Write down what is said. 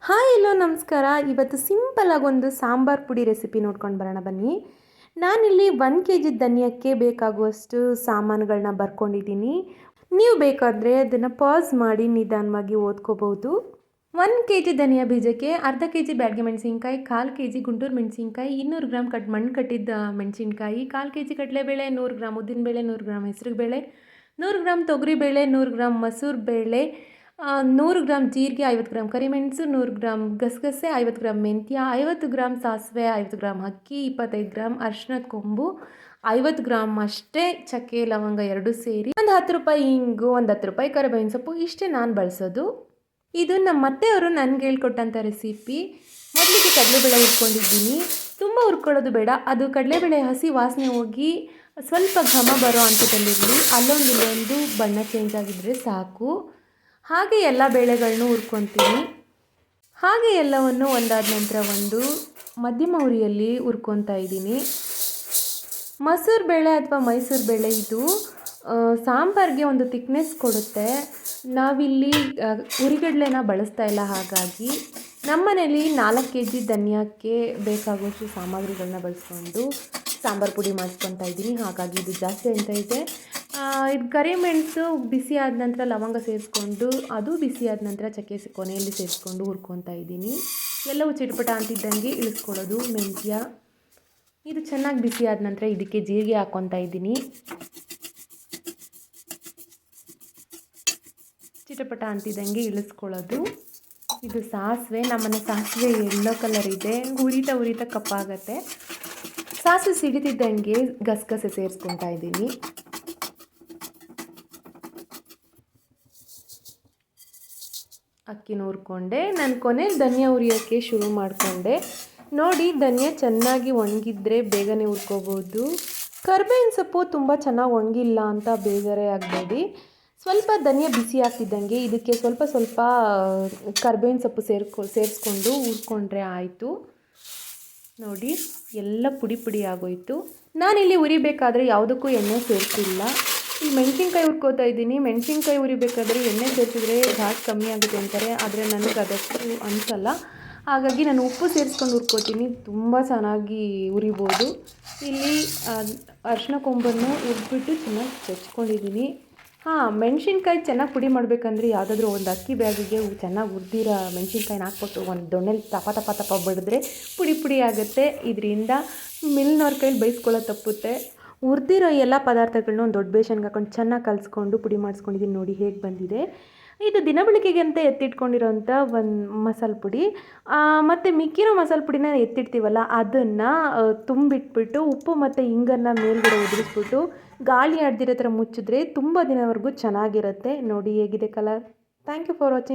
Hi ಎಲ್ಲೋ ನಮಸ್ಕಾರ. ಇವತ್ತು ಸಿಂಪಲ್ಲಾಗಿ ಒಂದು ಸಾಂಬಾರು ಪುಡಿ ರೆಸಿಪಿ ನೋಡ್ಕೊಂಡು ಬರೋಣ ಬನ್ನಿ. ನಾನಿಲ್ಲಿ 1 kg ಧನಿಯಕ್ಕೆ ಬೇಕಾಗುವಷ್ಟು ಸಾಮಾನುಗಳನ್ನ ಬರ್ಕೊಂಡಿದ್ದೀನಿ. ನೀವು ಬೇಕಾದರೆ ಅದನ್ನು ಪಾಸ್ ಮಾಡಿ ನಿಧಾನವಾಗಿ ಓದ್ಕೋಬಹುದು. 1 kg ಧನಿಯಾ ಬೀಜಕ್ಕೆ ಅರ್ಧ kg ಬ್ಯಾಡಗಿ ಮೆಣಸಿನ್ಕಾಯಿ, 1/4 kg ಗುಂಟೂರು ಮೆಣಸಿನ್ಕಾಯಿ, 200 ಗ್ರಾಮ್ ಮಣ್ಣು ಕಟ್ಟಿದ್ದ ಮೆಣಸಿನ್ಕಾಯಿ, 1/4 kg ಕಡಲೆಬೇಳೆ, 100 ಗ್ರಾಮ್ ಉದ್ದಿನಬೇಳೆ, 100 ಗ್ರಾಮ್ ಹೆಸರುಬೇಳೆ, 100 ಗ್ರಾಮ್ ತೊಗರಿಬೇಳೆ, 100 ಗ್ರಾಮ್ ಮಸೂರು ಬೇಳೆ, 100 ಗ್ರಾಮ್ ಜೀರಿಗೆ, 50 ಗ್ರಾಮ್ ಕರಿಮೆಣಸು, 100 ಗ್ರಾಮ್ ಗಸಗಸೆ, 50 ಗ್ರಾಮ್ ಮೆಂತ್ಯ, 50 ಗ್ರಾಮ್ ಸಾಸಿವೆ, 50 ಗ್ರಾಮ್ ಅಕ್ಕಿ, 25 ಗ್ರಾಮ್ ಅರಿಶಿಣದ ಕೊಂಬು, 50 ಗ್ರಾಮ್ ಅಷ್ಟೇ ಚಕ್ಕೆ ಲವಂಗ 2 ಸೇರಿ, ಒಂದು 10 ರೂಪಾಯಿ ಇಂಗು, ಒಂದು 10 ರೂಪಾಯಿ ಕರಿಬೇವಿನ ಸೊಪ್ಪು. ಇಷ್ಟೇ ನಾನು ಬಳಸೋದು. ಇದು ನಮ್ಮ ಅತ್ತೆಯವರು ನನಗೆ ಹೇಳ್ಕೊಟ್ಟಂಥ ರೆಸಿಪಿ. ಮೊದಲಿಗೆ ಕಡಲೆಬೇಳೆ ಹುರ್ಕೊಂಡಿದ್ದೀನಿ. ತುಂಬ ಹುರ್ಕೊಳ್ಳೋದು ಬೇಡ, ಅದು ಕಡಲೆಬೇಳೆ ಹಸಿ ವಾಸನೆ ಹೋಗಿ ಸ್ವಲ್ಪ ಘಮ ಬರೋ ಅಂಥದ್ದಲ್ಲಿರಲಿ. ಇಲ್ಲೊಂದು ಬಣ್ಣ ಚೇಂಜ್ ಆಗಿದ್ದರೆ ಸಾಕು. ಹಾಗೆ ಎಲ್ಲ ಬೇಳೆಗಳನ್ನೂ ಹುರ್ಕೊತೀನಿ. ಹಾಗೆ ಎಲ್ಲವನ್ನು ಒಂದಾದ ನಂತರ ಒಂದು ಮಧ್ಯಮ ಉರಿಯಲ್ಲಿ ಹುರ್ಕೊತಾ ಇದ್ದೀನಿ. ಮಸೂರು ಬೇಳೆ ಅಥವಾ ಮೈಸೂರು ಬೇಳೆ ಇದು ಸಾಂಬಾರಿಗೆ ಒಂದು ಥಿಕ್ನೆಸ್ ಕೊಡುತ್ತೆ. ನಾವಿಲ್ಲಿ ಹುರಿಗಡಲೆನ ಬಳಸ್ತಾ ಇಲ್ಲ, ಹಾಗಾಗಿ ನಮ್ಮನೇಲಿ 4 kg ಧನಿಯಾಕ್ಕೆ ಬೇಕಾಗುವಷ್ಟು ಸಾಮಗ್ರಿಗಳನ್ನ ಬಳಸ್ಕೊಂಡು ಸಾಂಬಾರು ಪುಡಿ ಮಾಡಿಸ್ಕೊತಾ ಇದ್ದೀನಿ. ಹಾಗಾಗಿ ಇದು ಜಾಸ್ತಿ ಅಂತ ಇದೆ. ಇದು ಕರಿಮೆಣಸು ಬಿಸಿ ಆದ ನಂತರ ಲವಂಗ ಸೇರಿಸ್ಕೊಂಡು, ಅದು ಬಿಸಿ ಆದ ನಂತರ ಚಕ್ಕೆ ಕೊನೆಯಲ್ಲಿ ಸೇರಿಸ್ಕೊಂಡು ಹುರ್ಕೊತಾ ಇದ್ದೀನಿ. ಎಲ್ಲವೂ ಚಿಟಪಟ ಅಂತಿದ್ದಂಗೆ ಇಳಿಸ್ಕೊಳ್ಳೋದು. ಮೆಂತ್ಯ ಇದು ಚೆನ್ನಾಗಿ ಬಿಸಿ ಆದ ನಂತರ ಇದಕ್ಕೆ ಜೀರಿಗೆ ಹಾಕ್ಕೊತಾ ಇದ್ದೀನಿ. ಚಿಟಪಟ ಅಂತಿದ್ದಂಗೆ ಇಳಿಸ್ಕೊಳ್ಳೋದು. ಇದು ಸಾಸಿವೆ. ನಮ್ಮನೆ ಸಾಸಿವೆ ಯೆಲ್ಲೋ ಕಲರ್ ಇದೆ, ಉರಿತಾ ಕಪ್ಪಾಗತ್ತೆ. ಸಾಸಿವೆ ಸಿಡಿತಿದ್ದಂಗೆ ಗಸಗಸೆ ಸೇರಿಸ್ಕೊತಾ ಇದ್ದೀನಿ. ಅಕ್ಕಿನ ಹುರ್ಕೊಂಡೆ. ನಾನು ಕೊನೆಯಲ್ಲಿ ಧನಿಯಾ ಹುರಿಯೋಕ್ಕೆ ಶುರು ಮಾಡಿಕೊಂಡೆ. ನೋಡಿ, ಧನಿಯಾ ಚೆನ್ನಾಗಿ ಒಣಗಿದ್ರೆ ಬೇಗನೆ ಹುರ್ಕೋಬೋದು. ಕರಿಬೇವಿನ ಸೊಪ್ಪು ತುಂಬ ಚೆನ್ನಾಗಿ ಒಣಗಿಲ್ಲ ಅಂತ ಬೇಜಾರೇ ಆಗಬೇಡಿ. ಸ್ವಲ್ಪ ಧನಿಯಾ ಬಿಸಿ ಆಗ್ತಿದ್ದಂಗೆ ಇದಕ್ಕೆ ಸ್ವಲ್ಪ ಕರಿಬೇವಿನ ಸೊಪ್ಪು ಸೇರಿಸ್ಕೊಂಡು ಹುರ್ಕೊಂಡ್ರೆ ಆಯಿತು. ನೋಡಿ, ಎಲ್ಲ ಪುಡಿ ಆಗೋಯಿತು. ನಾನಿಲ್ಲಿ ಉರಿಬೇಕಾದ್ರೆ ಯಾವುದಕ್ಕೂ ಎಣ್ಣೆ ಸೇರಿಸಿಲ್ಲ. ಈ ಮೆಣಸಿನ್ಕಾಯಿ ಹುರ್ಕೋತಾ ಇದ್ದೀನಿ. ಮೆಣಸಿನ್ಕಾಯಿ ಉರಿಬೇಕಾದ್ರೆ ಎಣ್ಣೆ ಸೇರಿಸಿದ್ರೆ ಘಾಟ್ ಕಮ್ಮಿ ಆಗುತ್ತೆ ಅಂತಾರೆ, ಆದರೆ ನನಗೆ ಅದಷ್ಟು ಅನಿಸಲ್ಲ. ಹಾಗಾಗಿ ನಾನು ಉಪ್ಪು ಸೇರಿಸ್ಕೊಂಡು ಹುರ್ಕೋತೀನಿ. ತುಂಬ ಚೆನ್ನಾಗಿ ಉರಿಬೋದು. ಇಲ್ಲಿ ಅರಿಶಿನ ಕೊಂಬನ್ನು ಹುರಿದ್ಬಿಟ್ಟು ಚೆನ್ನಾಗಿ ಚಚ್ಕೊಂಡಿದ್ದೀನಿ. ಮೆಣಸಿನ್ಕಾಯಿ ಚೆನ್ನಾಗಿ ಪುಡಿ ಮಾಡಬೇಕಂದ್ರೆ ಯಾವುದಾದ್ರೂ ಒಂದು ಅಕ್ಕಿ ಬ್ಯಾಗಿಗೆ ಚೆನ್ನಾಗಿ ಹುರಿದಿರೋ ಮೆಣಸಿನ್ಕಾಯಿನ ಹಾಕ್ಬಿಟ್ಟು ಒಂದು ದೊಣ್ಣೆಲಿ ತಪ ಬಡಿದ್ರೆ ಪುಡಿ ಆಗುತ್ತೆ. ಇದರಿಂದ ಮಿಲ್ನವ್ರ ಕೈಲಿ ಬೈಸ್ಕೊಳ್ಳೋದು ತಪ್ಪುತ್ತೆ. ಹುರಿದಿರೋ ಎಲ್ಲ ಪದಾರ್ಥಗಳನ್ನ ಒಂದು ದೊಡ್ಡ ಬೇಸನ್ಗೆ ಹಾಕೊಂಡು ಚೆನ್ನಾಗಿ ಕಲಿಸ್ಕೊಂಡು ಪುಡಿ ಮಾಡಿಸ್ಕೊಂಡಿದ್ದೀನಿ. ನೋಡಿ ಹೇಗೆ ಬಂದಿದೆ. ಇದು ದಿನ ಬೆಳಗ್ಗೆಗೆ ಅಂತ ಎತ್ತಿಟ್ಕೊಂಡಿರೋಂಥ ಒಂದು ಮಸಾಲೆ ಪುಡಿ. ಮತ್ತು ಮಿಕ್ಕಿರೋ ಮಸಾಲೆ ಪುಡಿನ ಎತ್ತಿಡ್ತೀವಲ್ಲ, ಅದನ್ನು ತುಂಬಿಟ್ಬಿಟ್ಟು ಉಪ್ಪು ಮತ್ತು ಇಂಗನ್ನು ಮೇಲ್ಗಡೆ ಉದುರಿಸ್ಬಿಟ್ಟು ಗಾಳಿ ಆಡ್ದಿರೋ ಥರ ಮುಚ್ಚಿದ್ರೆ ತುಂಬ ದಿನವರೆಗೂ ಚೆನ್ನಾಗಿರುತ್ತೆ. ನೋಡಿ ಹೇಗಿದೆ colour. Thank you for watching.